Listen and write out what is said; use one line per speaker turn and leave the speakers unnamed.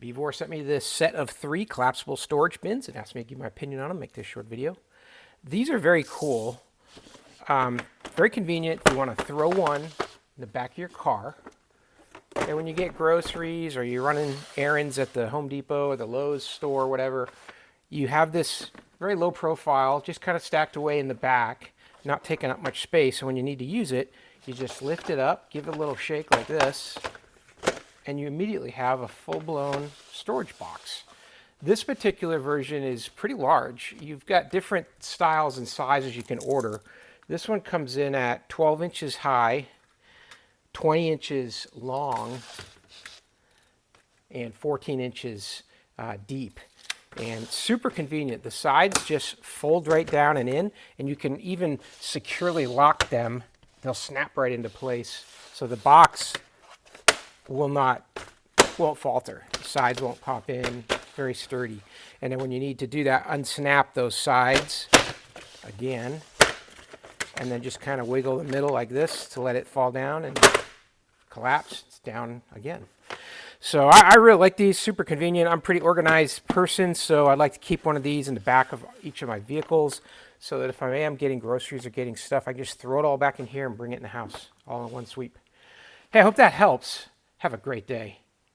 VEVOR sent me this set of 3 collapsible storage bins and asked me to give my opinion on them, make this short video. These are very cool, very convenient if you want to throw one in the back of your car. And when you get groceries or you're running errands at the Home Depot or the Lowe's store or whatever, you have this very low profile, just kind of stacked away in the back, not taking up much space. So when you need to use it, you just lift it up, give it a little shake like this, and you immediately have a full-blown storage box. This particular version is pretty large. You've got different styles and sizes you can order. This one comes in at 12 inches high, 20 inches long, and 14 inches deep. And super convenient. The sides just fold right down and in, and you can even securely lock them. They'll snap right into place. So the box won't falter. The sides won't pop in. Very sturdy. And then when you need to do that, unsnap those sides again, and then just kind of wiggle the middle like this to let it fall down and collapse. It's down again. So I really like these, super convenient. I'm a pretty organized person, so I'd like to keep one of these in the back of each of my vehicles so that if I am getting groceries or getting stuff, I just throw it all back in here and bring it in the house all in one sweep. Hey, I hope that helps. Have a great day.